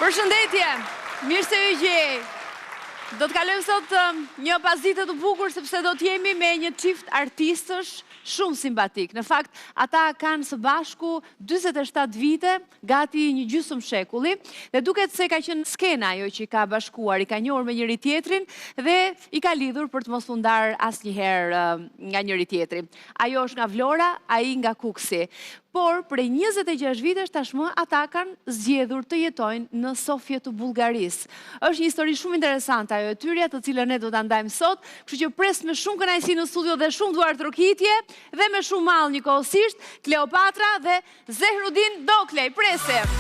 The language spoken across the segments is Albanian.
Përshëndetje, mirë se u gjej. Do të kalojmë sot një pasditë të bukur sepse do të jemi me një çift artistësh shumë simpatik. Në fakt, ata kanë së bashku 47 vite, gati një gjysmë shekulli, dhe duket se ka qenë skena ajo që i ka bashkuar, i ka njohur me njëri tjetrin dhe i ka lidhur për të mos u ndarë asnjëherë nga njëri tjetri. Ajo është nga Vlora, ai nga Kuksi. Por, prej 26 vitesh tashmë, ata kanë zgjedhur të jetojnë në Sofje të Bullgarisë. Është një histori shumë interesante ajo e tyre, të cilën ne do ta ndajmë sot, kështu që pres me shumë kënaqësi në studio dhe shumë duar trokitje dhe me shumë mall njëkohësisht, Kleopatra dhe Zehrudin Doklej. Presim.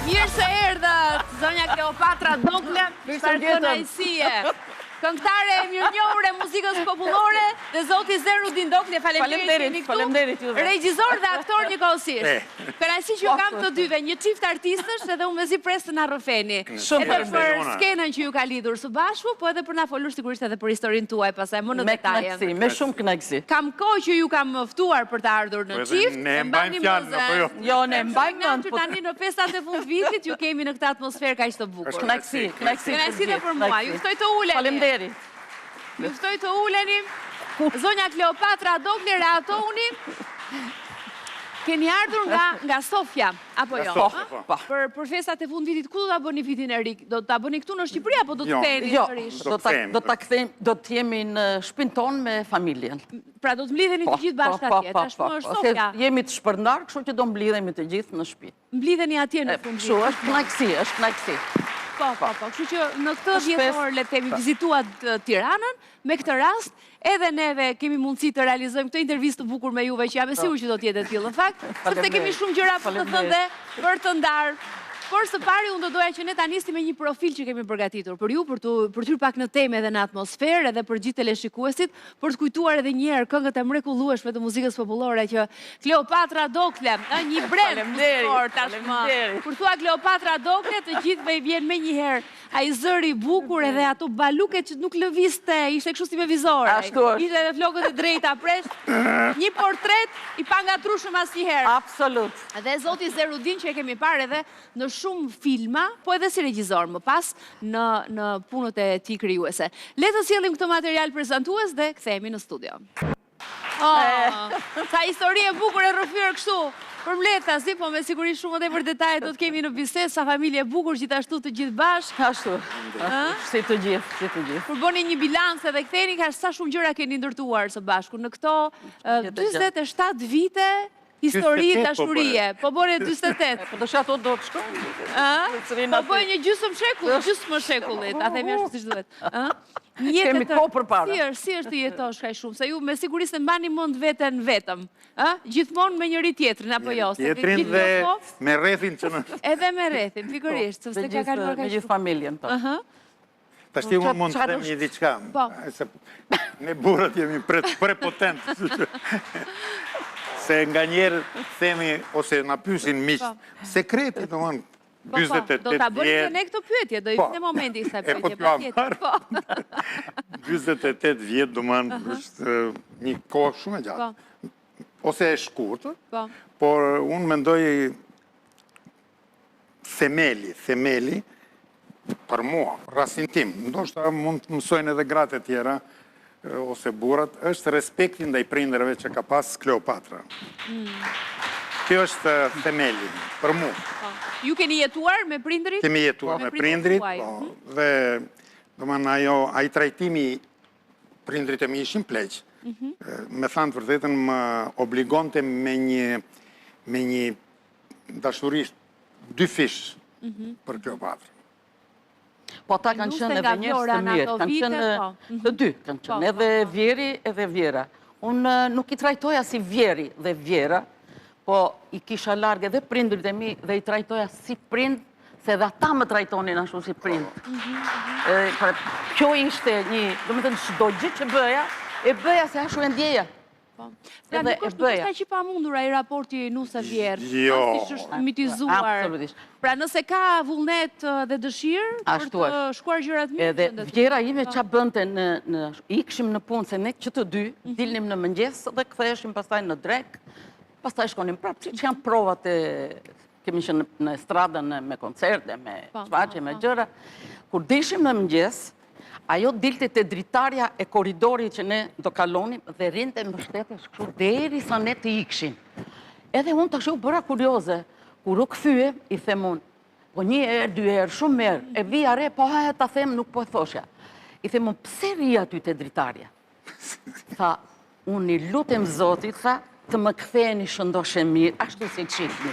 Mirë se erdhët, zonja Kleopatra Dokle, çfarë kënaqësie. Këngëtare e mirënjohur e muzikës popullore dhe zoti Zehrudin Dokle, faleminderit juve. Regjisor dhe aktor njëkohësisht. Kënaqësi që ju kam të dyve, një çift artistësh edhe unë mezi pres të na rrëfeni. Edhe për skenën që ju ka lidhur së bashku, po edhe për na folur sigurisht edhe për historinë tuaj pastaj më në detaje. Me shumë kënaqësi. Kam kohë që ju kam ftuar për të ardhur në çift. Ne mbajmë fjalën apo jo? Jo, ne mbajmë mend. Tani në festat e fundvitit ju kemi në këtë atmosferë kaq të bukur. Kënaqësi. Kënaqësi edhe për mua. Ju ftoj të uleni. Ju ftoj të uleni. Zonja Kleopatra Dokle, rehatoni. Keni ardhur nga Sofja, apo jo? Për festat e fundvitit, ku do ta bëni vitin e ri? Do ta bëni këtu në Shqipëri apo do të ktheheni sërish? Do ta kthejmë, do të jemi në shtëpinë tonë me familjen. Pra do të mblidheni të gjithë bashkë atje. Tashmë është Sofja. Jemi të shpërndar, kështu që do mblidhemi të gjithë në shtëpi. Mblidheni atje në fund. Kështu, është kënaqësi. Po. Kështu që në këtë vjetor le të themi vizituat Tiranën, me këtë rast, edhe neve kemi mundësi të realizojmë këtë intervistë të bukur me juve që jam e sigurt që do të jetë e tillë në fakt, sepse kemi shumë gjëra për të thënë dhe për të ndarë. Por së pari unë do doja që ne ta nisim me një profil që kemi përgatitur për ju, për të hyrë pak në temë edhe në atmosferë, edhe për gjithë teleshikuesit, për të kujtuar edhe një herë këngët e mrekullueshme të muzikës popullore që Kleopatra Dokle, një brend muzikor tashmë. Kur thua Kleopatra Dokle, të gjithëve i vjen menjëherë ai zëri i bukur edhe ato baluket që nuk lëvizte, ishte kështu si me vizore. Ishte edhe flokët e drejta presh. Një portret i pangatrueshëm asnjëherë. Absolut. Dhe zoti Zehrudin që e kemi parë edhe në shumë filma, po edhe si regjisor më pas në punët e tij krijuese. Le të sjellim këtë material prezantues dhe kthehemi në studio. Sa histori e bukur e rrëfyer kështu. Për mleta, si, po me sigurisht shumë edhe për detajet do të kemi në bisedë, sa familje e bukur, gjithashtu të gjithë bashkë. Ashtu, si të gjithë. Kur bëni një bilans edhe ktheni, ka sa shumë gjëra keni ndërtuar së bashku. Në këto 47 vite, histori, dashurie, po bëre 48. Po dësha ato do të shkojnë. Po bëjë një gjysmë shekullit, a themi ashtu siç duhet. Kemi kohë përpara. Si është të jetosh kaq shumë? Se ju me siguri se mbani mend veten vetëm. Gjithmonë me njëri tjetrin, apo jo? Tjetrin dhe me rrethin që në... Edhe me rrethin, pikërisht, sepse ka kaluar kaq shumë. Me gjithë familjen. Tashti unë mund të them një diçka. Ne burrat jemi prepotent. Se nga njerë themi, ose na pyesin miq, sekreti, domthon, 48 do ta bëni ne këtë pyetje, do i vjen momenti sa pyetje patjetër. 48 vjet, domthon, është një kohë shumë e gjatë. Ose e shkurtër, por unë mendoj themeli për mua, rastin tim, ndoshta mund të mësojnë edhe gratë e tjera, ose burrat, është respekti ndaj prindërve që ka pas Kleopatra. Kjo është themeli, për mua. Ju keni jetuar me prindrit? Kemi jetuar me prindrit, dhe ai trajtimi, prindrit e mi ishin pleq. Me thanë të vërtetën më obligonte me një dashurisht 2 fish për Kleopatra. Po ata kanë qenë edhe njerëz të mirë, kanë qenë të dy, kanë qenë edhe vjeri edhe vjera. Unë nuk i trajtoja si vjeri dhe vjera, po i kisha larg edhe prindrit e mi dhe i trajtoja si prind, se edhe ata më trajtonin ashtu si prind. Kjo ishte një, domethënë çdo gjë që bëja, e bëja se ashtu e ndjeja. Pra nuk është që pa mundur ai raporti nusa vjerë, pasi është mitizuar. Pra nëse ka vullnet dhe dëshirë për të shkuar gjërat mirë. Edhe vjera ime qa bënte ikshim në punë, se ne që të dy, dilnim në mëngjes dhe ktheheshim pastaj në drek, pastaj shkonim prapë, që janë provat e kemi qenë në estradën me koncerte, me shfaqje, me gjëra. Kur dishim në mëngjes, ajo dilte te dritarja e koridorit që ne do kalonim dhe rinte mbështetesh kështu deri sa ne të ikshin. Edhe unë tash u bëra kurioze. Kur u kthye, i them unë, po 1 herë, 2 herë, shumë herë, e vija re, po haja ta them, nuk po e thoshja. I them unë, pse ri aty te dritarja? Tha, unë i lutem Zotit, tha, të më ktheheni shëndoshe mirë, ashtu si qifni.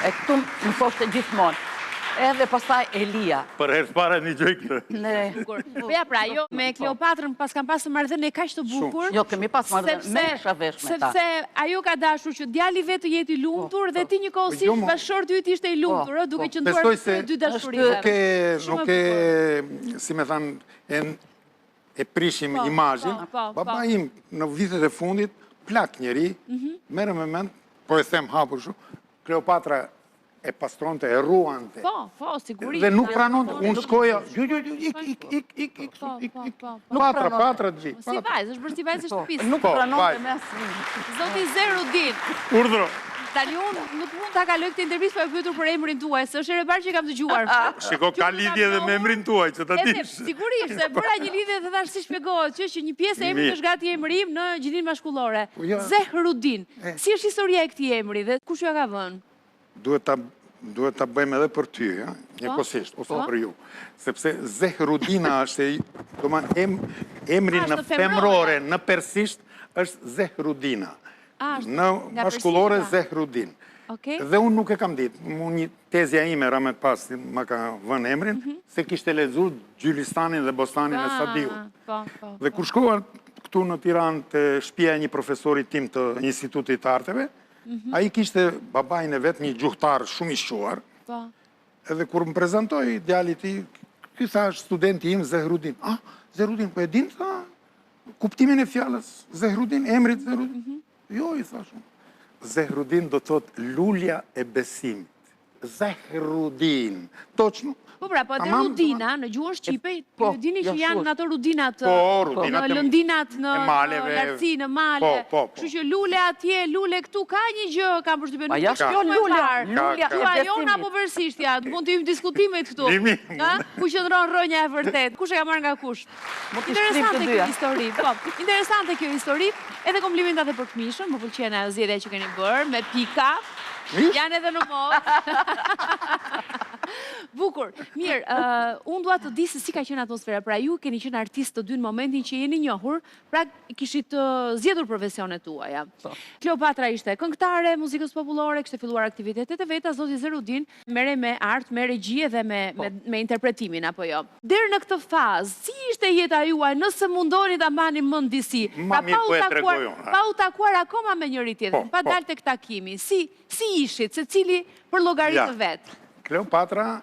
E këtu më thoshte gjithmonë. Edhe pastaj Elia. Për herë para një gjë këtë. Po ja pra, jo me Kleopatrën pas kam pasur marrëdhënie kaq të bukur. Jo, kemi pas marrëdhënie mesha vesh me ta. Sepse ajo ka dashur që djali vetë jetë i lumtur dhe ti njëkohësisht bashkëshorti yt ishte i lumtur, duke qëndruar në dy dashurive. Nuk e, si me thanë, e prishim imazhin. Baba im në vitet e fundit plak njeri, merrem me mend, po e them hapur shumë, Kleopatra e pastronte, e ruante. Po, sigurisht. Dhe nuk pranonte, unë shkoja, ik, patra, gji. Si vajzë, është bërë si vajzë shtëpisë. Nuk pranonte me asnjë. Zoti Zerudin. Urdhro. Tani unë nuk mund ta kaloj këtë intervistë pa e pyetur për emrin tuaj, se është herë parë që kam dëgjuar. Shiko, ka lidhje edhe me emrin tuaj, që ta dish. Sigurisht, se bëra një lidhje dhe thash si shpjegohet që një pjesë e emrit është gati emri im në gjininë mashkullore. Zehrudin. Si është historia e këtij emri dhe kush ja ka vënë? Duhet ta bëjmë edhe për ty, njëkohësisht, ose për ju. Sepse Zehrudina është, emri në femrore, në persisht, është Zehrudina. Në mashkullore Zehrudin. Dhe unë nuk e kam ditë. Një tezja ime, Ramet Pasti, më ka vënë emrin, se kishte lexuar Gjylistanin dhe Bostanin e Sadiut. Dhe kur shkova këtu në Tiranë të shtëpia e një profesori tim të Institutit të Arteve, ai kishte babajin e vet, një gjuhtar shumë i shquar. Edhe kur më prezantoi djalit i, ky thash studenti im Zehrudin. Zehrudin, po e din tha kuptimin e fjalës Zehrudin, emrit Zehrudin? Jo, i thashun. Zehrudin do thot lulja e besimit. Zehrudin. Točno. Po pra, po edhe rudina në gjuhën shqipe, ju dini që janë në ato rudinat në lëndinat në lartësi, në male. Kështu që lule atje, lule këtu, ka një gjë, kam përshtypjen. Pa jashtë kjo lulja. Jo na po vërsisht ja, mund të jemi diskutimet këtu. Ku qëndron rrënja e vërtet? Kush e ka marrë nga kush? Interesante kjo histori. Po, interesante kjo histori. Edhe komplimentat e për të mishën, më pëlqen ajo zgjedhja që keni bërë me pika. Janë edhe në modë. Bukur. Mirë, unë dua të di se si ka qenë atmosfera. Pra ju keni qenë artistë të dy në momentin që jeni njohur, pra kishit zgjedhur profesionet tuaja. Kleopatra ishte këngëtare, muzikës popullore, kishte filluar aktivitetet e veta, zoti Zerudin merre me art, me regji dhe me interpretimin apo jo. Deri në këtë fazë, si ishte jeta juaj nëse mundoni ta mbani mend disi? Pa u takuar akoma me njëri tjetrin, pa dalë tek takimi. Si ishit, secili për llogaritë vet? Kleopatra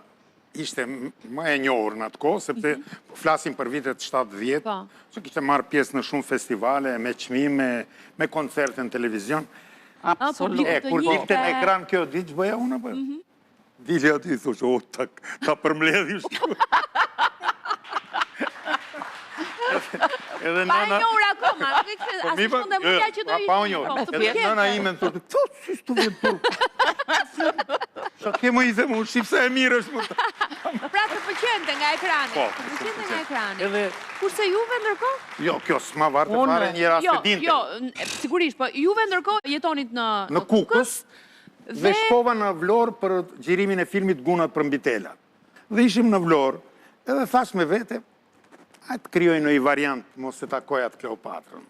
ishte më e njohur në atë kohë, sepse flasim për vitet 70, që kishte marrë pjesë në shumë festivale, me çmime, me koncerte në televizion. Absolutisht. Kur dikte në ekran kjo, di që bëja unë apo? Dili aty i thoshë, ta përmbledhi shtu. Pa e njohur akoma, asë shkunde mundja që do pa e njohur. Edhe nëna ime në thotë, si s'tu vjen turp? Sa kemo i them, unë shqipse e mirë është mund. Pra të pëlqente nga ekrani. Të pëlqente nga ekrani. Kurse juve ndërkohë? Jo, kjo s'ma varte fare një rast e dinte. Jo, sigurisht, po juve ndërkohë jetonit në Kukës dhe shkova në Vlorë për xhirimin e filmit Gunat për mbitelat. Dhe ishim në Vlorë, edhe thash me vete, hajtë kryoj në i variant, mos se takoj atë Kleopatrën.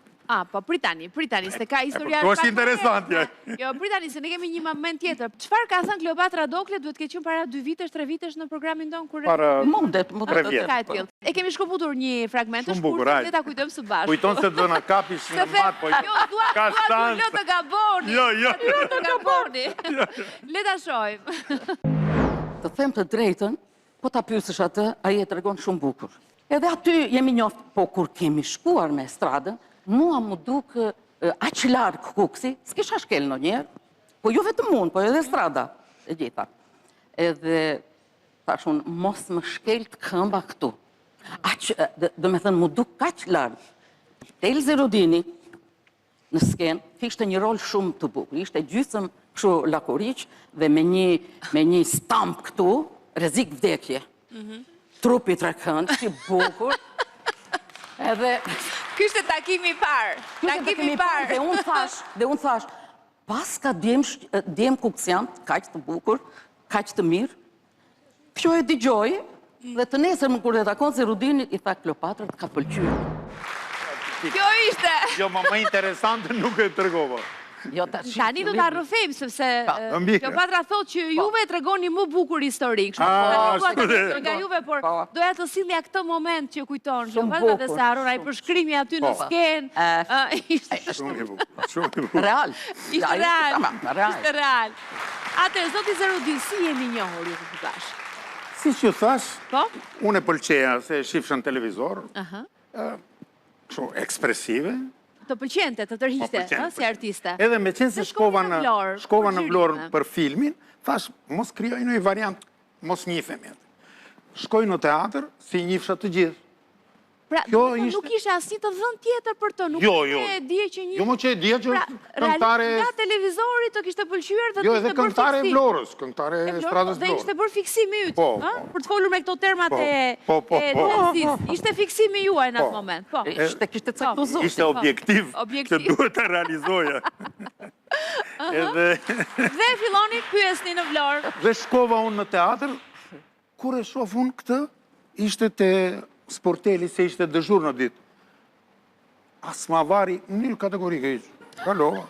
Po pritani, se ka historia... Po është interesant, ja. Jo, pritani, se ne kemi një moment tjetër. Çfarë ka thënë Kleopatra Dokle, duhet ke qenë para 2 vitesh, 3 vitesh në programin tonë? Para 3 vjetë. E kemi shkëputur një fragment të shkurtër, le ta kujtojmë së bashku. Kujton se do na kapish në matë, po... Jo, dua lë të gaboni. Jo. Lë të gaboni. Le ta shohim. Të them të drejtën, po ta pyesësh atë, ai e tregon shumë bukur. Edhe aty jemi njoftë, po kur kemi shkuar me estradën, mua më duk aq larg Kuksi, s'kisha shkel ndonjëherë, po jo vetëm unë, po edhe estrada e gjitha. Edhe thash unë, mos më shkelt këmba këtu. Do me thënë, më duk aq larg. Tel Zerudini në skenë kishte një rol shumë të bukur, ishte gjysmë kështu lakuriq, dhe me një stamp këtu, rrezik vdekje. Trupi 3 kënd, që bukur. Edhe... Kështë takimi parë. Takimi parë. Dhe unë thash, pas ka djem kuksjant, kaq të bukur, kaq të mirë, kjo e digjoj, dhe të nesër më kur e takon se Rudini, i tha Kleopatra të ka pëlqyer. Kjo ishte. Jo, më interesante nuk e tregova. Tani do të arrëfejmë, sepse Kleopatra thot që juve tregoni më bukur historik. Nga juve, por doja të sillja këtë moment që kujton Kleopatra dhe se haron ai përshkrimi aty në skenë. Shumë i bukur. Real. Ishte real. Atëherë, zoti Zerudin, si jeni njohur ju të tash? Si që thash, unë e pëlqeja se shifsha në televizor, kështu ekspresive. Të pëlqente, të tërhiqte, si artiste. Edhe me qenë se shkova në Vlorë për filmin, thash, mos krijoj një variant, mos njifemi. Shkoj në teatr, si njifsha të gjithë. Pra, nuk ishe asnjë të dhënë tjetër për të, nuk e dje që një... Jo, më që e dje që këngëtare... Nga televizori të kishte pëlqyer dhe jo, të ishte bërë fiksim. Jo, edhe këngëtare e Vlorës, këngëtare e stradës Vlorës. Dhe ishte bërë fiksimi yt, për të folur me këto termat e televizis. Ishte fiksimi juaj në atë moment, po. Kishte caktuar. Ishte objektiv që duhet ta realizoja. Dhe filloni pyesni në Vlorë. Dhe shkova unë në teatr, kur e shoh unë këtë, ishte te sporteli se ishte dëzhur në ditë. As ma vari në një kategorike ishë. Kalova.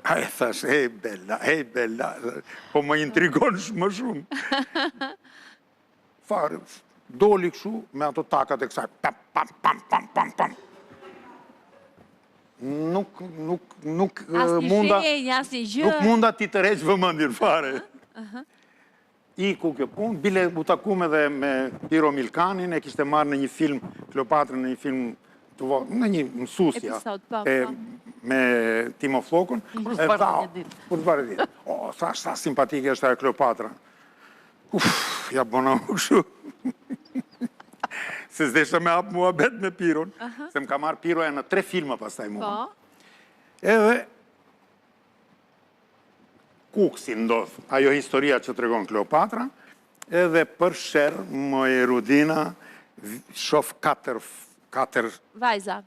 A e thash, hej bella, po më intrigon më shumë. Farë, doli këshu me ato takat e kësaj. Pam. Nuk munda ti të reqë vëmëndir fare. I ku kjo punë, bile u takum edhe me Piro Milkanin, e kishte marrë në një film, Kleopatra në një film, në një mësusja, me Timo Flokun. Kur të bare ditë. O, sa simpatike është ajo Kleopatra. Ja bona u këshu. Se zdesha me apë mua bet me Piron, se më ka marrë Piroja në 3 filma pas taj mua. Edhe, kuksi ndodhë, ajo historia që të regon Kleopatra, edhe për shërë, më Rudina, shof 4 vajza.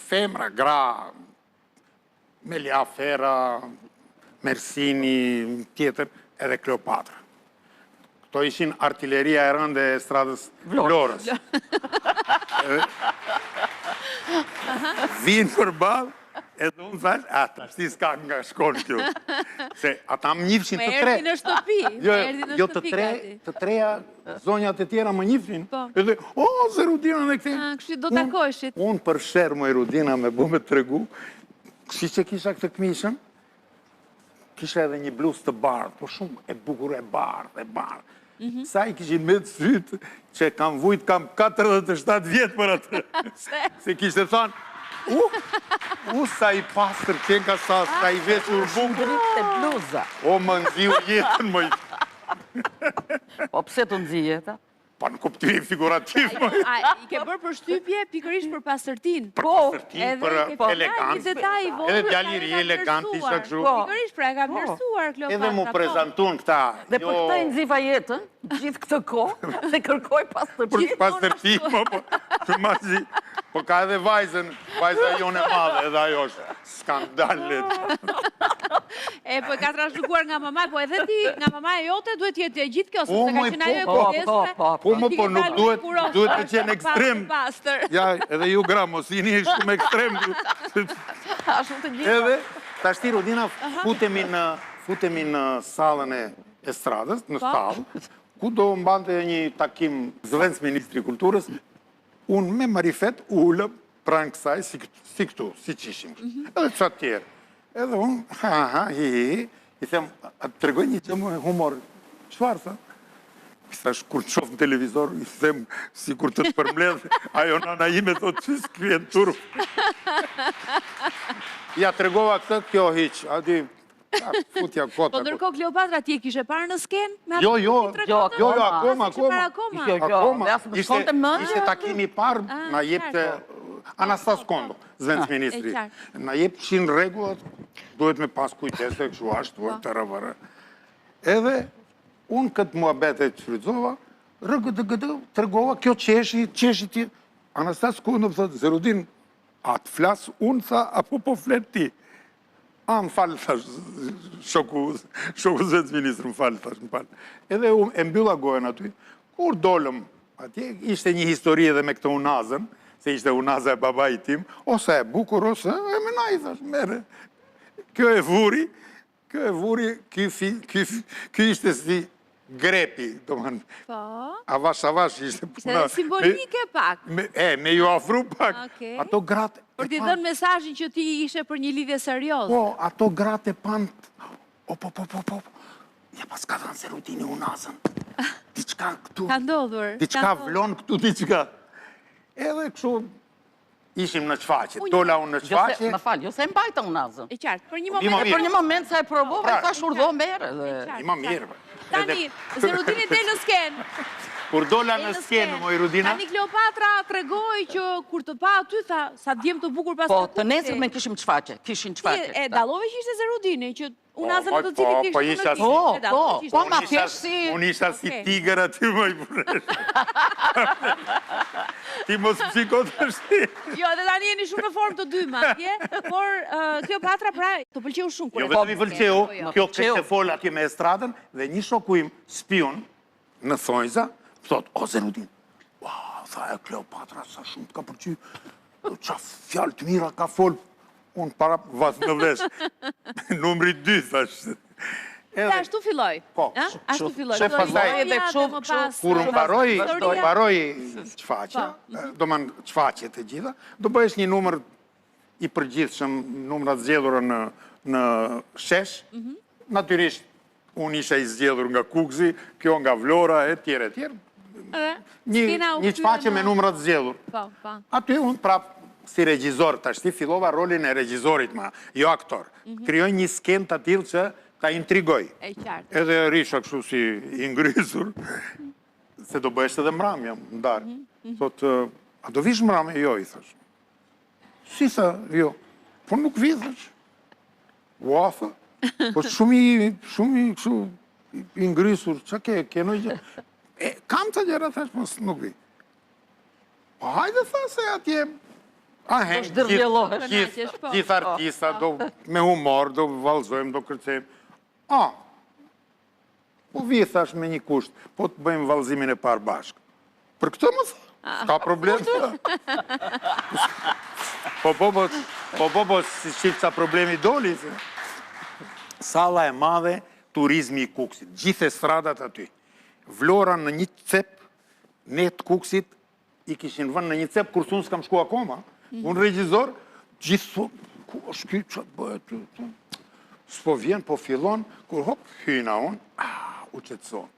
Femra, gra, Melia Fera, Mersini, tjetër, edhe Kleopatra. Këto ishin artilleria e rënde e stradës Vlorës. Vinë për balë, edhe unë thash, ta shti s'ka nga shkollë kjo. Se ata më njifshin të 3. Me erdi në shtëpi. Jo, të 3 zonjat e tjera më njifshin. Edhe, Zerudina në këti. Kështu do takojshit. Unë për shërë më Rudina me bu me të tregu, kështu që kisha këtë këmishëm, kisha edhe një bluz të bardhë, po shumë e bukur e bardhë. Sa i kishin me të sytë, që kam vujt, kam 47 vjetë për atë. Se kishte thanë, sa i pastër qenka, sa i vesur bukur. Të bluza. O, më nëziu jetën, më i... Po, pse të nëzi jeta? Pa në kuptimin figurativ, më i... I ke bërë për shtypje, pikërisht për pastërtin. Për pastërtin, për elegant. Edhe djaliri elegant isha kështu. Pikërisht, pra e ka mërësuar Kleopatra. Edhe mu prezantun këta. Dhe për këta i nëziva jetën, gjithë këtë kohë, se kërkoj pastërtin. Për pastërtin, për mazi... Po ka edhe vajza jone madhe, edhe ajo është skandalet. Po ka trashëguar nga mamaj, po edhe ti, nga mamaj e jote, duhet jetë gjithë kjo, se ka qenë ajo e kujtesme. Po nuk duhet të qenë ekstrem. Ja, edhe ju gra, mos jini shumë ekstrem. Edhe, ta shti Rudina, futemi në salën e estradës, në stallë, ku do mbante një takim zëvendës Ministri Kulturës, unë me marifet ullëm pranë kësaj si këtu, si qishim. Edhe që tjerë. Edhe unë, i them, të tregoj një që më humor. Qfarë, tha? Kësash, kur të shofë në televizor, i them, si kur të përmledhë, ajo nana ime thot që s'kvjen turp. Ja, tregova këtë, kjo hiq, adi... Po ndërko Kleopatra ti e kishe parë në skenë? Jo, akoma. Ishte takimi parë, na jepte Anastas Kondo, zëvendës ministri. Na jep 100 rregullat, duhet me pas kujdes e kështu ashtu, të rëvërë. Edhe, unë këtë muhabet e që frytzova, tërgova, kjo qeshi ti. Anastas Kondo më thotë, Zerudin, a të flasë unë, tha, apo po flet ti? A, më falë, thash, shoku zëvendës ministri, më falë, thash, më falë. Edhe e mbylla gojen aty, kur dolëm, atje, ishte një histori edhe me këtë unazën, se ishte unaza e babaj tim, ose e bukur, ose e menaj, thash, mere. Kjo e vuri, kjo ishte si grepi, do më avash ishte puna. Ishte simbolike pak. Me ju afru pak. Ato gratë... Për t'i dhënë mesazhin që ti ishe për një lidhje serioze. Po, ato gratë e pan... Po. Ja pas ka dhënë Zerudini unazën. Diçka këtu... Ka ndodhur. Diçka vlon këtu, diçka... Edhe kështu ishim në qfaqe, dola unë në qfaqe. Më falë, jo se mbajta unazën. E qartë, për një moment se e provova, e thash urdhë merë. Ima mirë. Tani, Zerudini del në skenë. Kur dola në skenë, moj Rudina... Tani Kleopatra tregoj që kur të pa aty, tha, sa djemë të bukur pas të kuqe. Po, të nesër me kishin qfaqe. E dalove që ishte Zerudini, që unazën e të cilit po ishte Po, ma thjesht si... Unë isha si tiger aty, moj Brunesh. Ti mos më shikot është ti. Jo, edhe tani jeni shumë në formë të dy matje, por Kleopatra pra të pëlqeu shumë. Jo, vetëm i pëlqeu, kjo kështë e fol atje me estradën, dhe një shoku im spion në Thonjza, thot, o Zerudin, tha e Kleopatra sa shumë të ka përqy, qa fjallë të mira ka fol, unë para vas në vesh, numri 2, thash. Dhe ashtu filloj. Po, ashtu filloj. Që pasaj, kur më paroj qfaqja, do man qfaqje të gjitha, do bëhesh një numër i përgjithshëm, numrat zgjedhura në shesh, natyrisht, unë isha i zgjedhur nga Kukzi, kjo nga Vlora, e tjere. Një qfaqe me numrat zgjedhur. Aty unë prap, si regjizor, ta shti fillova rolin e regjizorit ma, jo aktor. Kryoj një skenë të atil që ta intrigoj. Edhe risha kështu si ingrysur, se do bëhesh edhe mramja, ndarë. Thot, a do vish mramja? Jo, i thash. Si sa, jo. Po nuk vi, thash. Uafa. Po shumë i kështu ingrysur, që kenoj gjë. Kam të gjera, thash, po nuk vi. Po hajde, thash, se atje... Gjithë artista, me humor, do valzojmë, do kërcejmë. Po vi, thash, me një kusht, po të bëjmë valzimin e parë bashkë. Për këtë më thë, ka problem. Po, si shqipë sa problemi doli. Sala e madhe, turizmi i Kuksit, gjithë estradat aty. Vlora në një cep, ne të Kuksit, i kishin vënë në një cep, kur unë s'kam shku akoma. Unë regjizor, gjithë thot, ku është kjo që të bëhet të... S'po vjen, po fillon, kur hop, hyna unë, u qëtëson.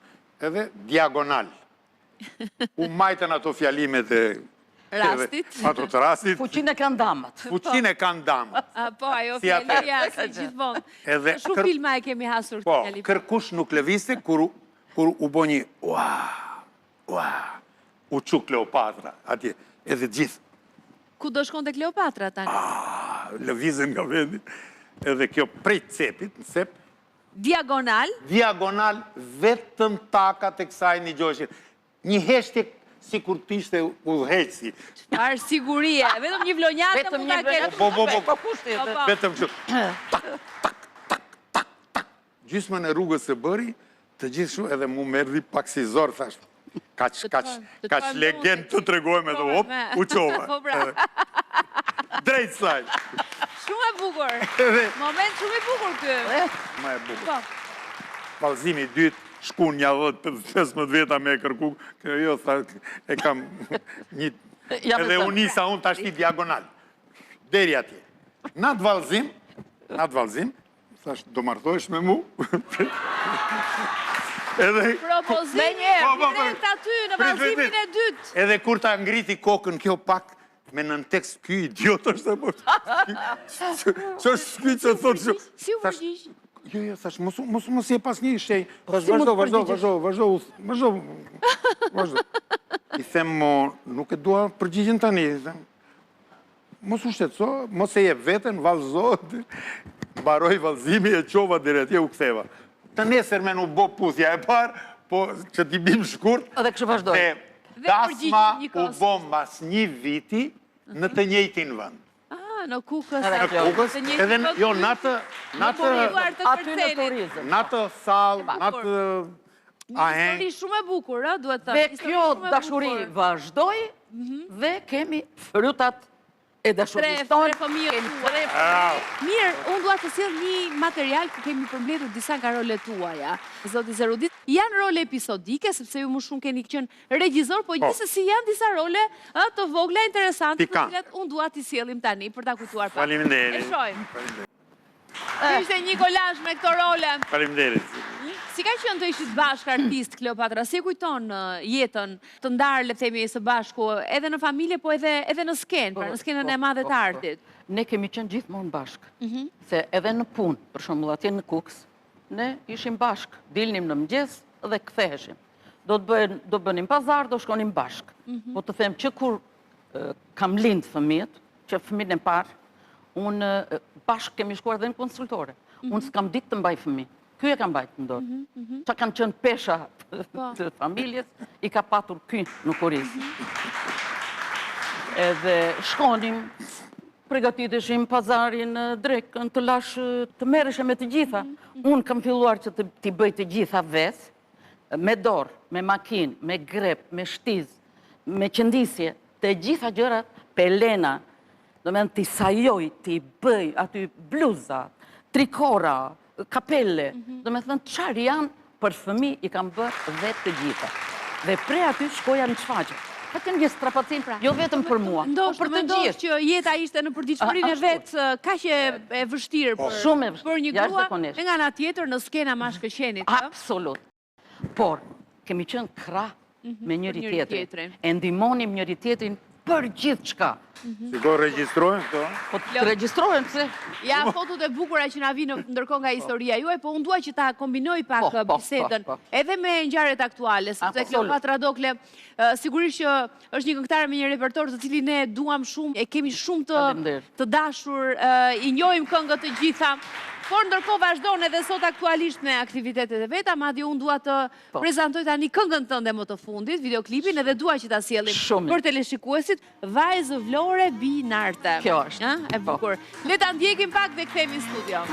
Edhe diagonal. U majten ato fjalimet e... Rastit. Ato të rastit. Fuqin e kanë damat. Fuqin e kanë damat. Po, ajo fjalia si gjithmonë. Shumë filma e kemi hasur këtë fjali. Po, kërkush nuk leviste, kur u bo një... U qu Kleopatra, atje, edhe gjithë. Ku do shkon të Kleopatra tani? Lëvizën nga vendin. Edhe kjo prej cepit, në cep. Diagonal? Diagonal, vetëm takat e kësaj një gjoshin. Një heshtje si kur t'ishte udhëheqësi. Çfarë sigurie, vetëm një vlonjatë mund ta ketë. Po. Vetëm kështu. Tak. Gjysmën e rrugës së bëri, të gjithë shu, edhe mu merdi pak si zorë, thash. Kaq legend të tregojmë edhe hop, u qova. Drejt saj. Shumë e bukur. Moment shumë i bukur këtë. Ma e bukur. Valzimi dytë, shkun një 10-15 veta me e kërku, jo, e kam një... Edhe unisa unë të ashti diagonal. Deri atje. Natë valzim, thash, do martojsh me mu. Propozim direkt aty në valzimin e dytë. Edhe kur ta ngriti kokën kjo pak, me nën tekst, kjo idiot është të bërë. Që është shky që thotë që... Si u përgjish? Jo, thash, mos je pas një shenj. Vazhdo. I them, nuk e dua përgjigjen tani. mos u shqetëso, mos e jep veten, vallëzohet, mbaroi vallëzimi e çova deri atje u ktheva. Të nesërmen u bë puthja e parë, po që t'i bim shkurt. Edhe kështu vazhdoj. Dasma u bë mbas 1 viti në të njëjtin vend. Në Kukës. Në Kukës, edhe jo në atë aty në turizëm. Në atë sallë, në atë aheng. Histori shumë e bukur, duhet të thënë. Dhe kjo dashuri vazhdoi dhe kemi frutat e dashurisë tonë. Mirë, unë dua të sjell një material ku kemi përmbledhur disa nga rolet tuaja. Zoti Zerudit, janë role episodike, sepse ju më shumë keni qenë regjisor, po gjithsesi janë disa role të vogla interesante, të cilat unë dua t'i sjellim tani për ta kujtuar pak. Faleminderit. E shohim. Ishte një kolazh me këto role. Faleminderit. Si ka qenë të ishit bashkë artist, Kleopatra? Si e kujton jetën të ndarë, le të themi, së bashku, edhe në familje, po edhe në skenë, pra në skenën e madhe të artit? Ne kemi qenë gjithmonë bashkë. Se edhe në punë, për shembull atje në Kukës, ne ishim bashkë. Dilnim në mëngjes dhe ktheheshim. Do bënim pazar, do shkonim bashkë. Po të them që kur kam lindë fëmijët, që fëmijën e parë, unë bashkë kemi shkuar dhe në konsultore. Unë s'kam ditë të mbaj fëmijë. Ky e ka mbajtë në dorë. Qa kanë qënë pesha të familjes, i ka patur ky në kurizë. Edhe shkonim, përgatiteshim pazarin, drekën, të lashë, të merreshe me të gjitha. Unë kam filluar që t'i bëj të gjitha ves, me dorë, me makinë, me grep, me shtiz, me qëndisje, të gjitha gjërat, pelena, do me në t'i sajoj, t'i bëj aty bluza, trikora, kapelle, do me thënë qarë janë për fëmi i kam bërë dhe të gjitha. Dhe pre aty shkoja në qfaqe. Ka të një strapacin, jo vetëm për mua, po për të gjithë. Që jeta ishte në përdiqëmërin e vetë, ka që e vështirë për një grua, e nga nga tjetër në skena mashkëqenit. Absolut. Por, kemi qënë krah me njëri tjetërin. E ndimonim njëri tjetërin për gjithë qka. Si do registrojnë këto? Po të registrojnë, pëse? Ja, fotut e bukura që na vinë ndërkohë nga historia juaj, po unë dua që ta kombinoj pak bisedën, edhe me ngjarjet aktuale, sepse Kleopatra Dokle, sigurisht që është një këngëtare me një repertor të cilin ne duam shumë, e kemi shumë të dashur, i njohim këngët të gjitha, por ndërkohë vazhdon edhe sot aktualisht me aktivitetet e veta, madje unë dua të prezantoj tani këngën tënde më të fundit, videoklipin, edhe dua që ta sjellim për teleshikuesit, Vajzë Vlore bi narte. Kjo është. E bukur. Le ta ndjekim pak dhe kthehemi në studio.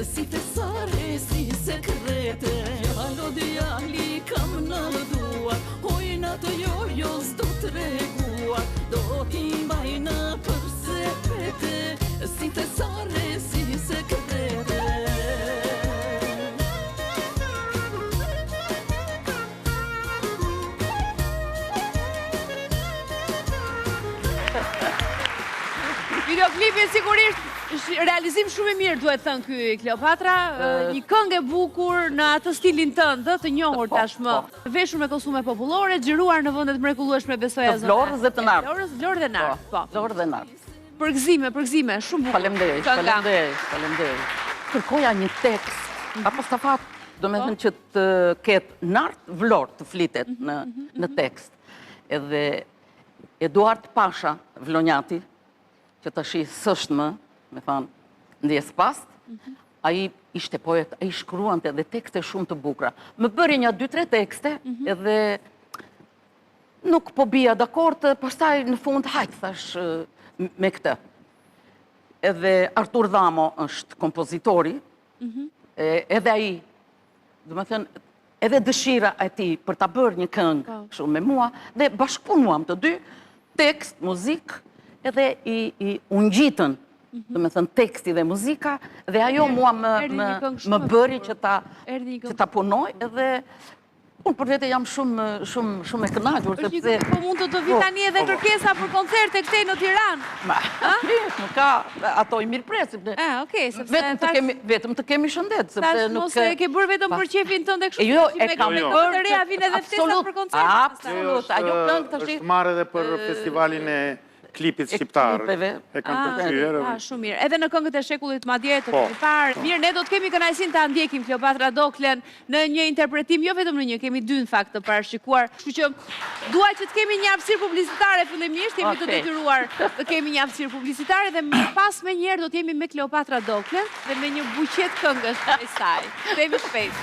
Si tesare, si sekrete, Gjalo djali kam në duar, Hojna të jojo s'do t'reguar, Do t'i mbajna për sepete, Si tesare, si sekrete. Videoklipi sigurisht realizim shumë i mirë, duhet thënë ky Kleopatra, një këngë e bukur në atë stilin tënd, të njohur tashmë, veshur me kostume popullore, xhiruar në vendet mrekullueshme, besoja zonë. Vlorës dhe të nartë. Vlorë dhe nartë, po. Vlorë dhe nartë. Përgëzime, shumë bukur. Faleminderit. Kërkoja një tekst, apo stafat, do me thënë që të ketë nartë vlorë të flitet në tekst. Edhe Eduard Pasha, Vlonjati, që të shi sështë me thanë, ndjes past, a i ishte poet, a i shkruante edhe tekste shumë të bukra. Më bëri një 2-3 tekste, edhe nuk po bia dakord, pastaj në fund hajtë, thash, me këtë. Edhe Artur Dhamo është kompozitori, edhe a i, do me thënë, edhe dëshira e ti për ta bërë një këngë shumë me mua, dhe bashkëpunuam të dy, tekst, muzik, edhe i ungjitën dhe me thënë teksti dhe muzika, dhe ajo mua më bëri që ta punoj, edhe unë për vete jam shumë e kënaqur, sepse... Po mund të vi tani edhe kërkesa për koncerte këtej në Tiranë? Nuk ka, ato i mirë presim. Okej, sepse... Vetëm të kemi shëndet, sepse nuk... Mos e ke bërë vetëm për qefin tënde kështu, Jo, e kam me kohë të reja vinë edhe ftesa për koncerte. Absolut, ajo këngë të është marrë edhe për festivalin e klipit shqiptar. E kanë përfyer. Shumë mirë. Edhe në këngët e shekullit madje të parë. Mirë, ne do të kemi kënaqësinë ta ndjekim Kleopatra Doklen në një interpretim, jo vetëm në një, kemi dy në fakt të parashikuar. Kështu që dua që të kemi një hapësirë publicitare fillimisht, jemi të detyruar të kemi një hapësirë publicitare dhe më pas me njëherë do të jemi me Kleopatra Doklen dhe me një buqet këngësh prej saj. Kthehemi shpejt.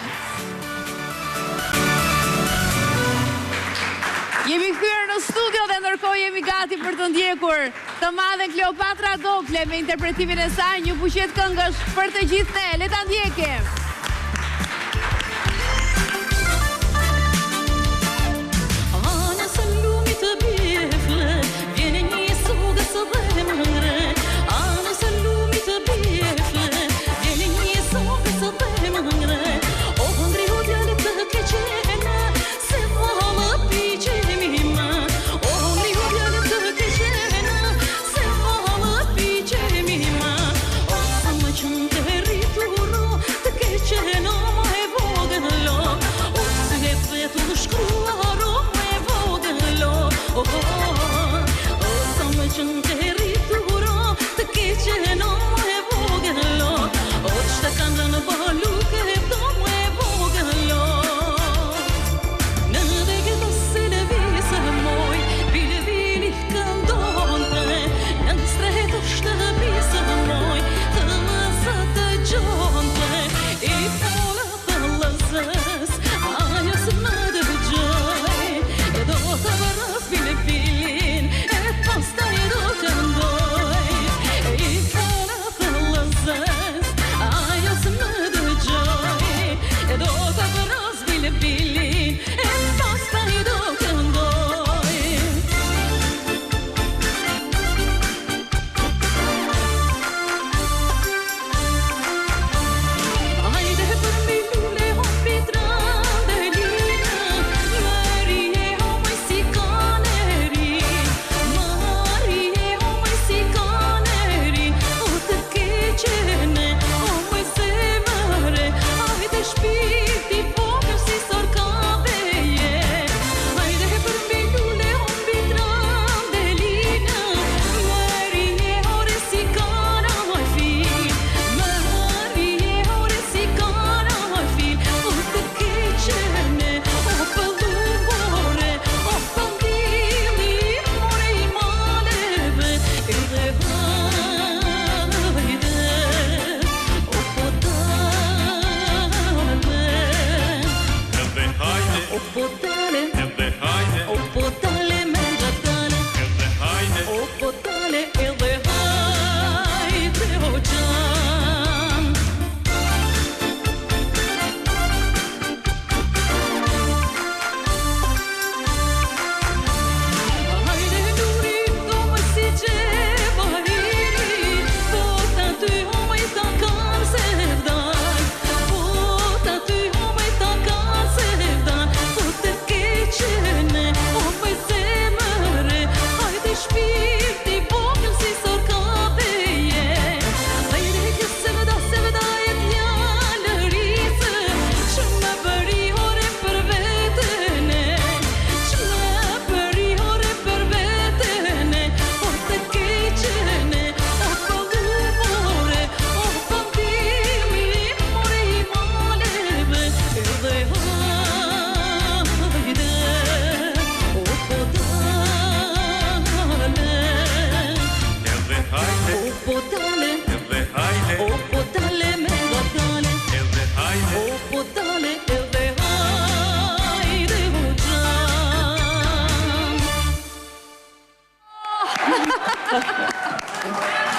Jemi kthyer në studio dhe ndërkohë jemi gati për të ndjekur të madhen Kleopatra Dokle me interpretimin e saj, një buqet këngësh për të gjithë ne. Le ta ndjekim. Ana së lumit të bjefle, vjene një sugës dhe mëngre. Ana së lumit të bjefle, vjene një sugës dhe mëngre. O hëndri o djallit të keqene, se valë piqe.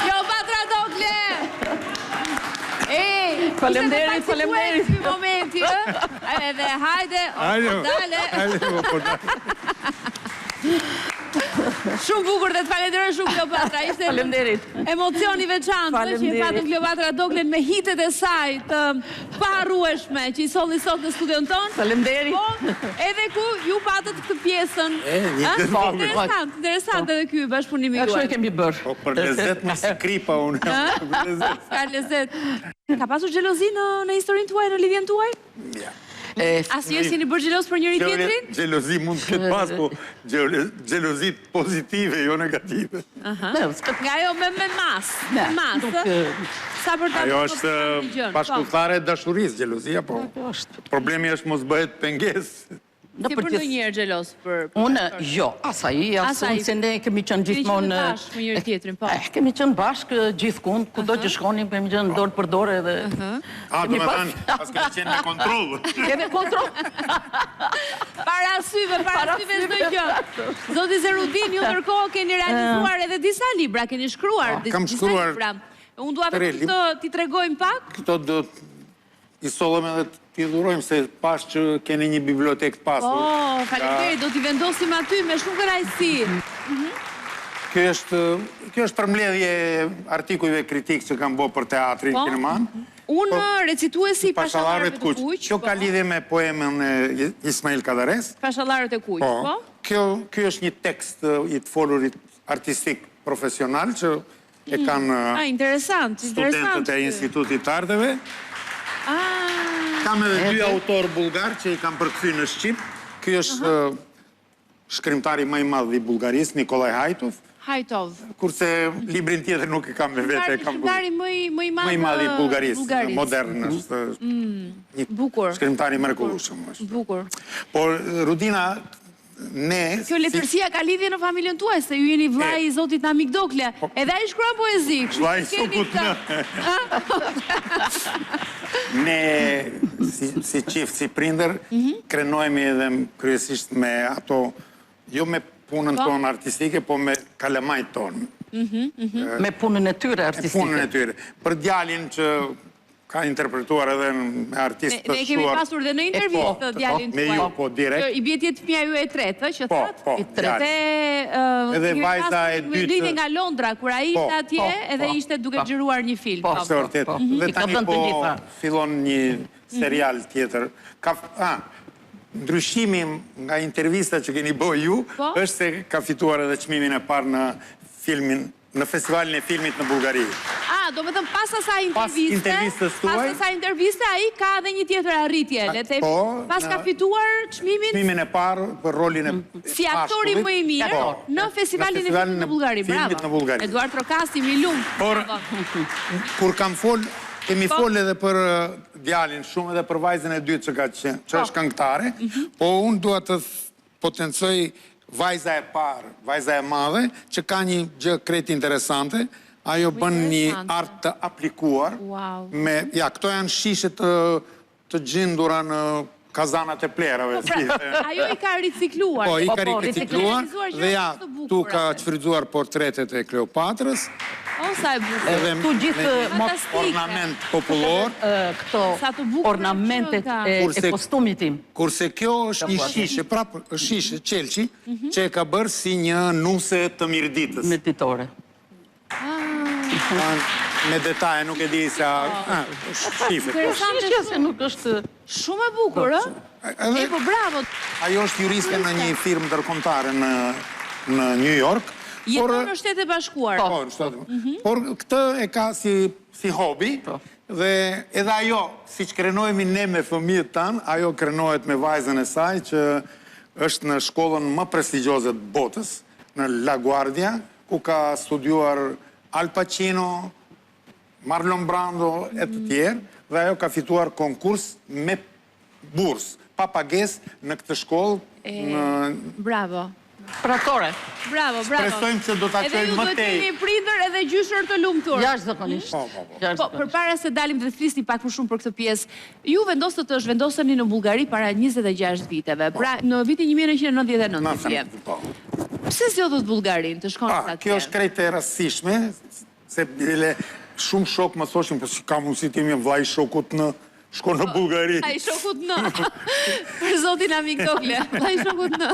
Kleopatra Dokle! Faleminderit, faleminderit. Ishte momenti, edhe hajde, o po dale. Shumë bukur dhe të falenderoj shumë Kleopatra. Ishte emocioni veçantë që e patëm Kleopatra Doglen me hitet e saj të paharrueshme që i solli sot në studion tonë. Faleminderit. Po, edhe ku ju patët këtë pjesën. Interesant edhe ky bashkëpunimi juaj. Ashtu e kemi bërë. Po, për lezet më si kripa unë. Ka lezet. Ka pasur xhelozi në historinë tuaj, në lidhjen tuaj? Ja. Asnjëherë s'jeni bërë xheloz për njëri tjetrin? Xhelozi mund të ketë pas, po xhelozi pozitive, jo negative. Nga ajo me mas. Sa për ta. Ajo është bashkëpunëtare e dashurisë, xhelozia, po. Problemi është mos bëhet pengesë. Ti për ndonjëherë xheloz për... Unë, jo, asaj, se ne kemi qenë gjithmonë... Kemi qenë bashkë me njëri tjetrin, po. Kemi qenë bashkë gjithkund, kudo që shkonim, kemi qenë dorë për dorë edhe... Do me thënë, pas kemi qenë me kontrol. Kemi kontrol. Para syve s'do gjë. Zoti Zerudin, ju ndërkohë keni realizuar edhe disa libra, keni shkruar disa libra. Unë dua vetëm të t'i tregojmë pak. Këto do i sollëm edhe t'i dhurojmë, se pas që keni një bibliotekë të pasur. Po, faleminderit, do t'i vendosim aty me shumë kënaqësi. Kjo është përmbledhje artikujve kritik që kam bërë për teatrin kineman. Unë recituesi Pashallarët e Kuq. Kjo ka lidhje me poemën e Ismail Kadares. Pashallarët e Kuq, po? Kjo është një tekst i të folurit artistik profesional që e kanë studentët e Institutit të Arteve. Kam edhe dy autor bulgar që i kam përkthy në Shqip. Ky është shkrimtari më i madh i Bullgarisë, Nikolaj Hajtov. Kurse librin tjetër nuk e kam me vete. Shkrimtari më i madh i Bullgarisë, modern është. Bukur. Shkrimtari mrekullueshëm është. Bukur. Por Rudina, kjo letërsia ka lidhje në familjen tuaj, se ju jeni vllai i zotit Namik Dokle. Edhe ai shkruan poezi. Vllai Sukut në. Ne, si qift, si prinder, krenojmë edhe kryesisht me ato, jo me punën tonë artistike, po me kalamajt tonë. Me punën e tyre artistike. Punën e tyre. Për djalin që ka interpretuar edhe me artistë të shuar. Ne kemi pasur dhe në intervistë djalin tuaj. Me ju, po, direkt. I bie tjetë fëmija ju e tretë, që thëtë? Po, Tretë edhe vajza e dytë. Lidhje nga Londra, kura ishte atje, edhe ishte duke xhiruar një film. Po, se vërtet. Dhe tani po fillon një serial tjetër. Ndryshimi nga intervista që keni bëjë ju, është se ka fituar edhe çmimin e parë në filmin, në festivalin e filmit në Bullgari. Do me thëmë pas asaj interviste, a i ka dhe një tjetër arritje. Pas ka fituar çmimin e parë për rolin e si aktori më i mirë në festivalin e filmit në Bullgari. Bravo. Eduard Trokasi, mi lumë. Por, kur kam kemi folë edhe për djalin shumë edhe për vajzën e dytë që është këngëtare, po unë dua të potencoj vajza e parë, vajza e madhe, që ka një gjë krejt interesante, ajo bën një art të aplikuar, këto janë shishe të gjindura në kazanat e plerave. Ajo i ka ricikluar. Po, i ka ricikluar, dhe tu ka qfrytzuar portretet e Kleopatrës, edhe me ornament popullor. Këto ornamentet e kostumit tim. Kurse kjo është një shishe, prapë është shishe, qelqi, që e ka bërë si një nuse të mirditës. Meditore. Me detaje, nuk e di se shifet. Shishja se nuk është... Shumë e bukur, e? Po bravo. Ajo është juriste në një firmë ndërkombëtare në New York. Jeton në Shtetet e Bashkuara. Po, në Shtetet e Bashkuara. Por këtë e ka si hobi, dhe edhe ajo, si që krenohemi ne me fëmijët tanë, ajo krenohet me vajzën e saj, që është në shkollën më prestigjioze të botës, në La Guardia, ku ka studiuar Al Pacino, Marlon Brando e të tjerë, dhe ajo ka fituar konkurs me burs, pa pagesë në këtë shkollë. Bravo. Pratore. Bravo, bravo. Presojmë që do të qojmë më tej. Edhe ju do të jeni prindër edhe gjyshër të lumtur. Jashtëzakonisht. Po, përpara se dalim dhe flisni pak më shumë për këtë pjesë, ju vendosët të zhvendoseni në Bullgari para 26 viteve. Pra, në vitin 1999. Pse zgjodhët Bullgarin të shkonë sa tjerë? Kjo është krejt e rastishme, se bile shumë shok më thoshin, po si ka mundësi t'jemi vllai shokut në shko në Bullgari. A i shokut në. Për zotin Amik Dogle. A i shokut në.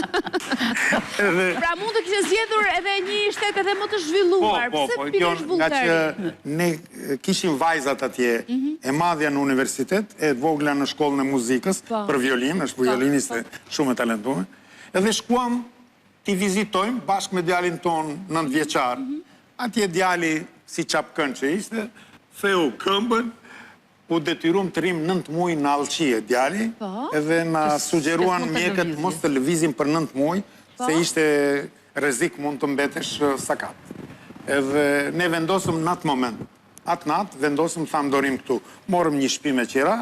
Pra mund të kishe zgjedhur edhe një shtet edhe më të zhvilluar. Pse të pikesh Bullgari? Nga që ne kishim vajzat atje, e madhja në universitet, e vogla në shkollën e muzikës, për violin, është violiniste shumë e talentuar. Edhe shkuam t'i vizitojmë bashkë me djalin ton 9 vjeçar. Atje djali, si qapkën që ishte, theu këmbën, u detyruam të rrim 9 muaj në Allqie, djali, edhe na sugjeruan mjekët mos të lëvizim për 9 muaj, se ishte rrezik mund të mbetesh sakat. Edhe ne vendosëm në atë moment. Atë natë vendosëm, thamë dorim këtu. Morëm një shtëpi me qira,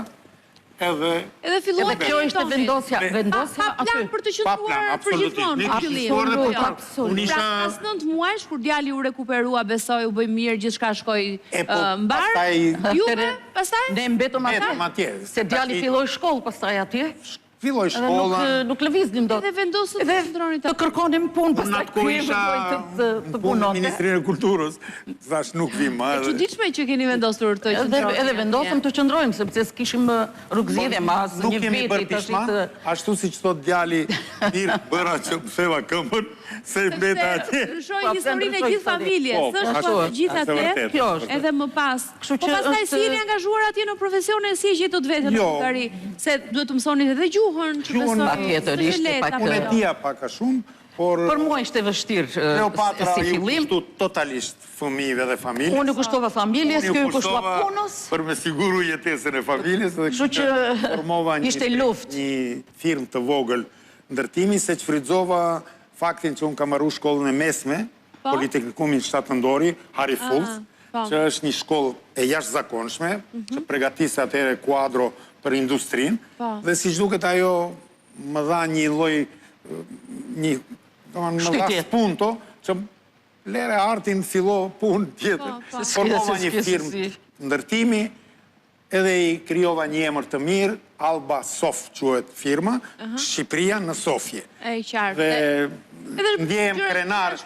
edhe filluam kjo ishte vendosja pa plan për të qëndruar për gjithmonë. Pra pas 9 muajsh, kur djali u rekuperua, besoj, u bëj mirë, gjithçka shkoi mbar. Juve, pastaj? Ne mbetëm atje. Se djali filloi shkollë pastaj atje. Filloi shkollën. Nuk lëviznim dot. Edhe vendosëm të qëndronin të kërkonim punë, pastaj isha të punonte. Ministrinë e Kulturës, thash nuk vim më. E çuditshme që keni vendosur të qëndroni. Edhe vendosëm të qëndrojmë, sepse s'kishim rrugëzidhje mas një veti të pishma, ashtu siç thot djali, mirë bëra që më theva këmbën, se mbeta atje. Ndryshoi historinë e gjithë familjes, s'është të gjithë atje, edhe më pas. Po pastaj si jeni angazhuar atje në profesione, si e gjetët veten në Bullgari, se duhet të mësoni edhe gjuhën. Patjetërisht, unë e dija pak a shumë, por... Për mua ishte vështirë Kleopatra si fillim. ju kushtu totalisht fëmijëve dhe familjes. Unë ju kushtova familjes, kjo ju kushtova punës. Për me siguru jetesën e familjes. Kështu që ishte luft. Një firmë të vogël ndërtimi, se që fridzova faktin që unë kam marru shkollën e mesme, Politeknikumin Shtatëndori, Harry Fulls, që është një shkollë e jashtëzakonshme, që pregatisë atëre kuadro për industrinë, dhe si duket ajo më dha një lloj më dha spunto, që lere artin fillo punë tjetër. Formova një firmë ndërtimi, edhe i krijova një emër të mirë, Alba Soft quhet firma, Shqipëria në Sofje. E qartë. Dhe ndjehem krenar.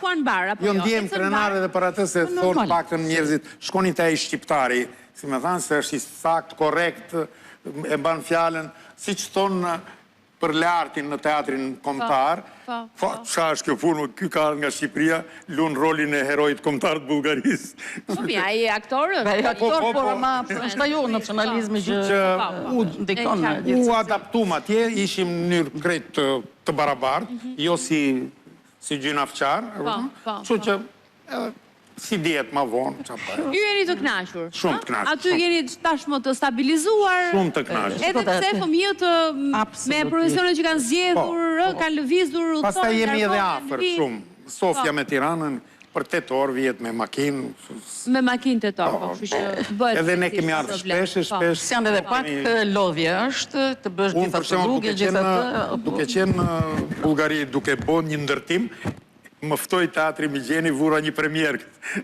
Jo, ndjehem krenar edhe për atë se thonë paktën njerëzit, shkoni te ai shqiptari, si më thanë se është i sakt, korrekt, e ban fjalën, siç thonë për Leartin në teatrin kombëtar. Qa është kjo punë, ky ka nga Shqipëria, lun rolin e herojit kombëtar të Bullgarisë. Po mi, ai e aktor? Ai aktor, por ama është ajo nacionalizmi që ndikon. U adaptum atje, ishim në mënyrë krejt të barabartë, jo si gjynafçar, kështu që si dihet ma vonë. Ju jeni të kënaqur? Shumë të kënaqur. Aty jeni tashmë të stabilizuar? Shumë të kënaqur. Edhe pse fëmijët me profesionet që kanë zgjedhur, kanë lëvizur, udhëtojnë. Pastaj jemi edhe afër shumë. Sofja me Tiranën, për 8 orë vjet me makinë. Me makinë 8 orë, kështu që bëhet. Edhe ne kemi ardhur shpesh. Janë edhe pak lodhje është të bësh gjithë ato rrugë, gjithë ato. Duke qenë në Bullgari, duke bën një ndërtim, më ftoi teatri Migjeni, vura një premier,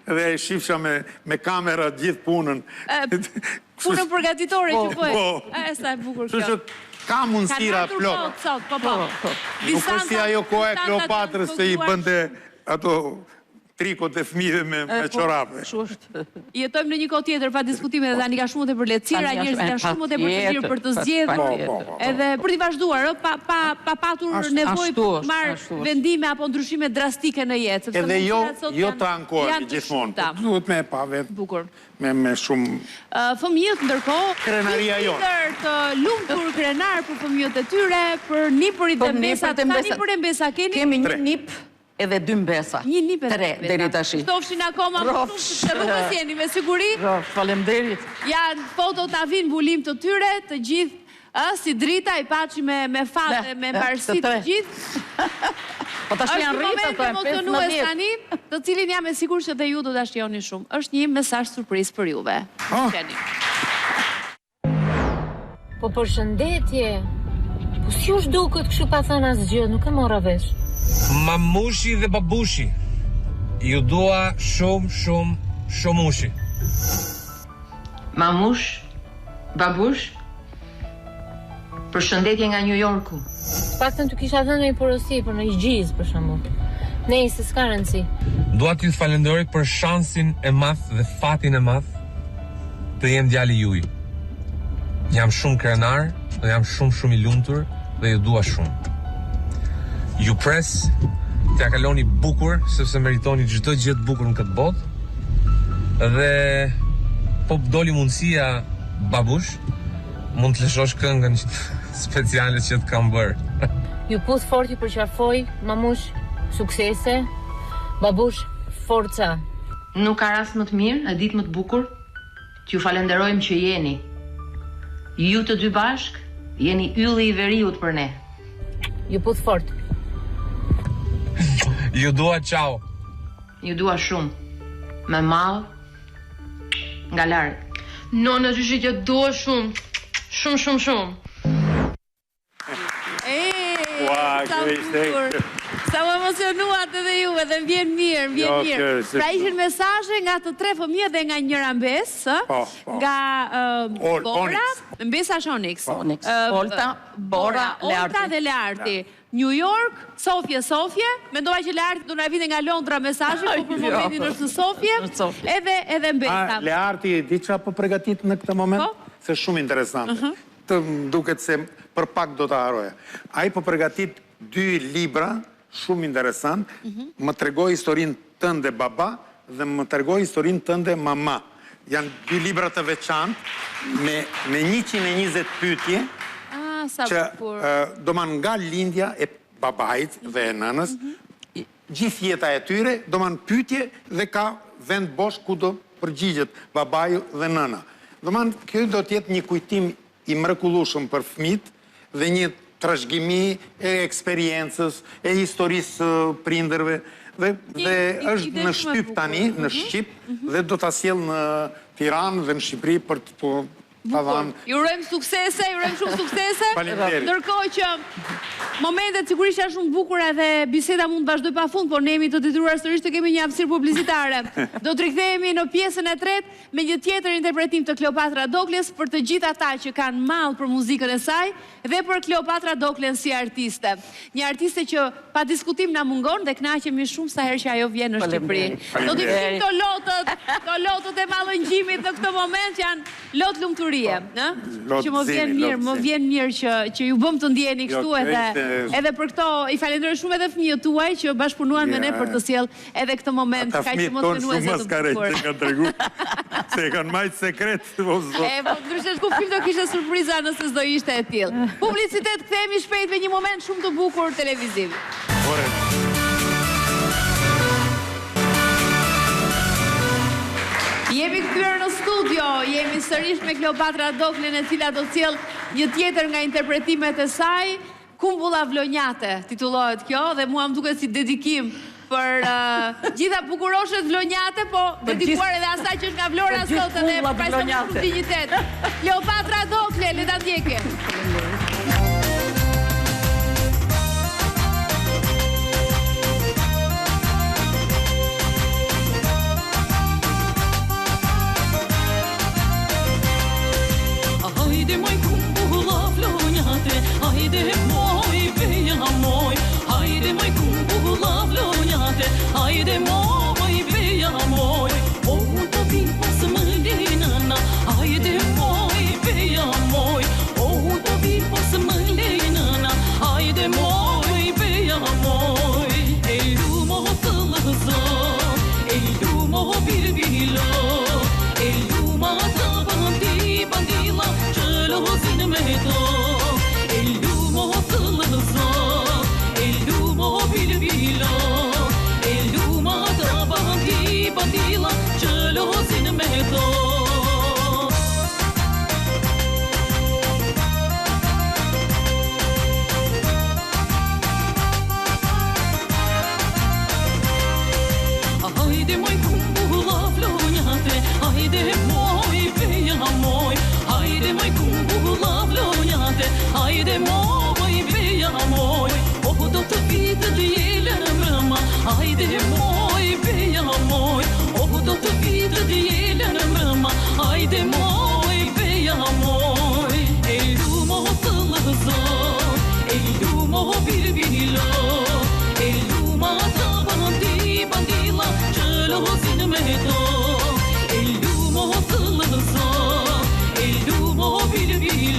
dhe e shifsha me kamera gjithë punën. Punën përgatitore që bëhe. E sa e bukur kjo. Ka mundësira plot. Nuk është si ajo koha e Kleopatrës se i bënte ato trikot e fëmijëve me çorape. Jetojmë në një kohë tjetër pa diskutime dhe tani ka shumë të për lehtësira, njerëzit kanë shumë të përgjithshëm për të zgjedhur. Edhe për të vazhduar, pa patur nevojë të marrë vendime apo ndryshime drastike në jetë. Edhe jo të ankohemi gjithmonë. Duhet me pa vetë. Bukur. Me shumë... Fëmijët ndërkohë, krenaria jonë. Të lumtur krenar për fëmijët e tyre, për nipurit e mbesa, tani për e mbesa kemi një nip edhe 2 mbesa. Një nip edhe 2 mbesa. Deri tash. Ftofshin akoma më shumë se rrugës jeni me siguri. Faleminderit. Janë fotot avin mbulim të tyre, të gjithë si drita i paçi me fate, me mbarësi të gjithë. Po tash janë rritë ato e 15 tani, të cilin jam e sigurt që dhe ju do ta shijoni shumë. Është një mesazh surprizë për juve. Po përshëndetje. Po si u duket kështu pa thënë asgjë, nuk e morra vesh. Mamushi dhe babushi, ju dua shumë ushi. Mamush, babush, përshëndetje nga New Yorku. Paktën të kisha dhënë një porosi për në gjiz, për shembull. Nëse s'ka rëndësi. Dua t'ju falenderoj për shansin e madh dhe fatin e madh të jem djali juaj. Jam shumë krenar dhe jam shumë I lumtur dhe ju dua shumë. Ju pres t'ja kaloni bukur, sepse meritoni çdo gjë të bukur në këtë botë. Dhe po doli mundësia babush, mund të lëshosh këngën speciale që të kam bërë. Ju puth fort, ju përqafoj, mamush, suksese, babush, forca. Nuk ka rast më të mirë, e ditë më të bukur, t'ju falenderojmë që jeni. Ju të dy bashk, jeni ylli I veriut për ne. Ju puth fort. Ju dua ciao. Ju dua shumë. Me mall, nga larg. Nona gjyshi që dua shumë. Shumë. Sa më emocionuat edhe ju, edhe vjen mirë. Pra ishin mesazhe nga të tre fëmijët dhe nga njëra mbes, nga Bora, mbesa Onyx. Olta, Bora, Olta dhe Learti. New York, Sofje, mendova që Learti do na vinte nga Londra mesazhe, po për momentin është në Sofje, edhe mbesa. Learti di çfarë po përgatit në këtë moment? Se shumë interesante. Të duket se për pak do të haroja. Ai po përgatit 2 libra shumë interesant, më tregoi historinë tënde baba dhe më tregoi historinë tënde mama. Janë 2 libra të veçantë me 120 pyetje që doman nga lindja e babait dhe e nënës, gjithë jeta e tyre, doman pyetje dhe ka vend bosh ku do përgjigjet babaju dhe nëna. Doman kjo do të jetë një kujtim I mrekullueshëm për fëmijët dhe një trashëgimi e eksperiencës, e historisë prindërve dhe është në Shtyp tani, në Shqip, dhe do ta sjell në Tiranë dhe në Shqipëri për të Ju urojmë suksese, shumë suksese. Faleminderit. Ndërkohë që momentet sigurisht janë shumë bukura dhe biseda mund të vazhdoj pafund, por ne jemi të detyruar sërish të kemi një hapësirë publicitare. Do të rikthehemi në pjesën e tretë me një tjetër interpretim të Kleopatra Dokles për të gjithë ata që kanë mall për muzikën e saj dhe për Kleopatra Doklen si artiste. Një artiste që pa diskutim na mungon dhe kënaqemi shumë sa herë që ajo vjen në Shqipëri. Do të kemi to lotët e mallëngjimit në këtë moment janë lot lumturie. Që më vjen mirë që ju bëm të ndjeni kështu edhe për këto I falenderoj shumë edhe fëmijët tuaj që bashkëpunuan me ne për të sjell edhe këtë moment kaq emocionues të bukur. Ata fëmijët tonë se kanë majtë sekret. Po ndryshe kuptim do kishte surpriza nëse s'do ishte e tillë. Publicitet, kthehemi shpejt me një moment shumë të bukur televiziv. Jemi kthyer në studio, jemi sërish me Kleopatra Doklen e cila do sjell një tjetër nga interpretimet e saj, Kumbulla Vlonjate, titullohet kjo dhe mua më duket si dedikim për gjitha bukuroshet Vlonjate, po dedikuar edhe asaj që është nga Vlora sot edhe pajisë me dignitet. Kleopatra Doklen, le ta ndjekim. Hajde moj kumbulla Vlonjate, hajde moj beja moj, hajde moj kumbulla Vlonjate, hajde moj beja moj, o të vi pas më lenëna, hajde moj beja moj, o të vi pas më lenëna, hajde moj beja moj, e lumo të lëzo, e lumo birbilo, e lumo të bandila, që lozin me to, e lumo të lëzo, e lumo bilbilo, e lumo të bandila, që lozin me to. Hajde moj kumbulla Vlonjate, hajde moj beja moj, hajde moj kumbulla Vlonjate, hajde moj beja moj, o do të vitë dielën mbrëma, hajde moj beja moj, o do të vitë dielën mbrëma, hajde moj beja moj, e lumo të lëzo, e lumo birbilo, e lumo të bandila, që lozin me to, e lumo të lëzo, e lumo bilbilo.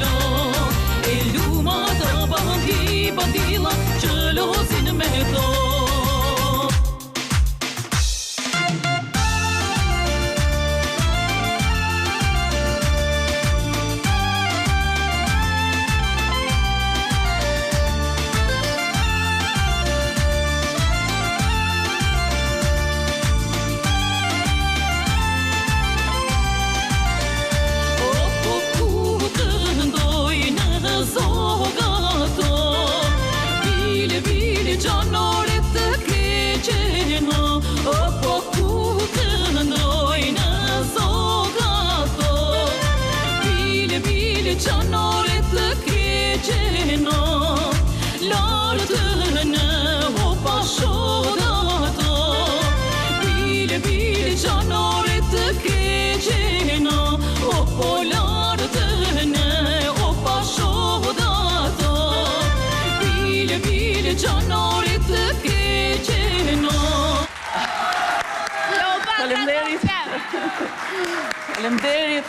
Faleminderit.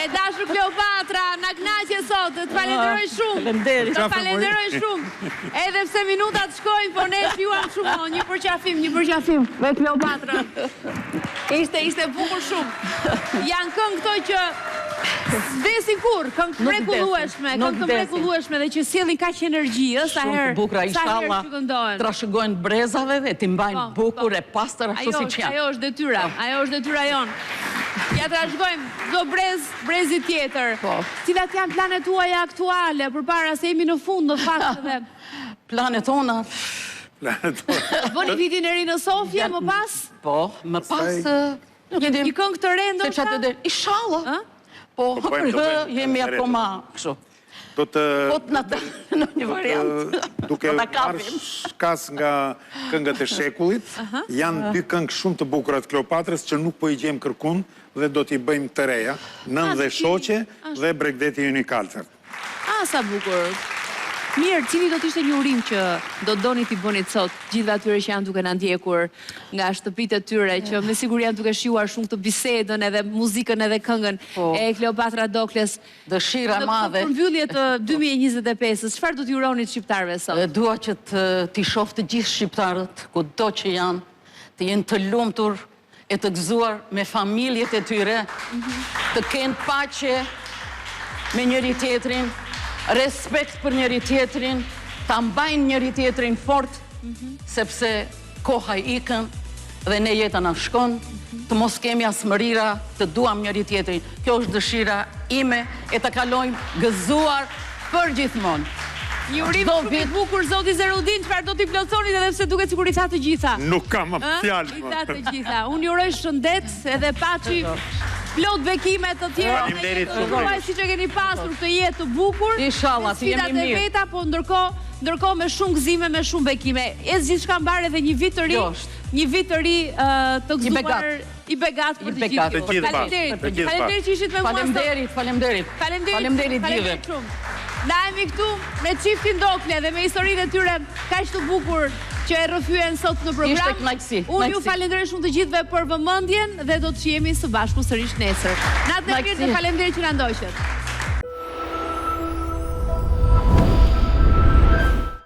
E dashur Kleopatra, na kënaqe sot, të falenderoj shumë. Faleminderit. Të falenderoj shumë. Edhe pse minutat shkojnë, po ne shjuam shumë. Një përqafim me Kleopatra. Ishte bukur shumë. Janë këngë këto që vdesin kur, këngë të mrekullueshme dhe që sjellin kaq energji, sa herë që këndohen. Trashëgojnë brezave dhe ti mbajnë bukur e pastër ashtu siç janë. Ajo është detyra jonë. Ja trashëgojmë do brezi tjetër. Cilat janë planet tuaja aktuale përpara se jemi në fund në fakt edhe planet tona. Bëni vitin e ri në Sofje më pas? Po, më pas një këngë të re ndoshta? Inshallah. Po, jemi akoma kështu. Do të... në një variant. Duke marrë shkas nga këngët e shekullit, janë dy këngë shumë të bukurat Kleopatrës që nuk po i gjem kërkun dhe do t'i bëjmë të reja, Nën dhe Shoqe dhe Bregdeti Unikaltër. Sa bukur. Mirë, cili do t'ishte një urim që do doni t'i bënit sot gjithve atyre që janë duke na ndjekur nga shtëpitë e tyre, që me siguri janë duke shijuar shumë këtë bisedën edhe muzikën edhe këngën e Kleopatra Dokles. Dëshira madhe. Në përmbyllje të 2025-ës, çfarë do t'i uronit shqiptarëve sot? Dua që t'i shoh të gjithë shqiptarët, kudo që janë, të jenë të lumtur e të gëzuar me familjet e tyre, të kenë paqe me njëri tjetrin, respekt për njëri tjetrin, ta mbajnë njëri tjetrin fort, sepse koha ikën dhe ne jeta na shkon, të mos kemi as mërira, të duam njëri tjetrin. Kjo është dëshira ime e të kalojmë gëzuar për gjithmonë. Një urim shumë i bukur, zoti Zerudin, çfarë do t'i plotësonit edhe pse duket sikur i tha të gjitha. Nuk kam fjalë. I tha të gjitha. Unë ju uroj shëndet edhe paçi. Plot bekime të tjera. Faleminderit shumë. Siç e keni pasur këtë jetë të bukur. Inshallah, të jemi mirë. Veta, po ndërkohë me shumë gëzime, me shumë bekime. Gjithçka mbar edhe një vit të ri. Një vit të ri të gëzuar i begat për të gjithë. Faleminderit që ishit me mua. Faleminderit gjithëve. Na jemi këtu me çiftin Dokle dhe me historinë e tyre kaq të bukur që e rrëfyen sot në program. Unë ju falenderoj shumë të gjithëve për vëmendjen dhe do të jemi së bashku sërish nesër. Natë e mirë dhe faleminderit që na ndoqët.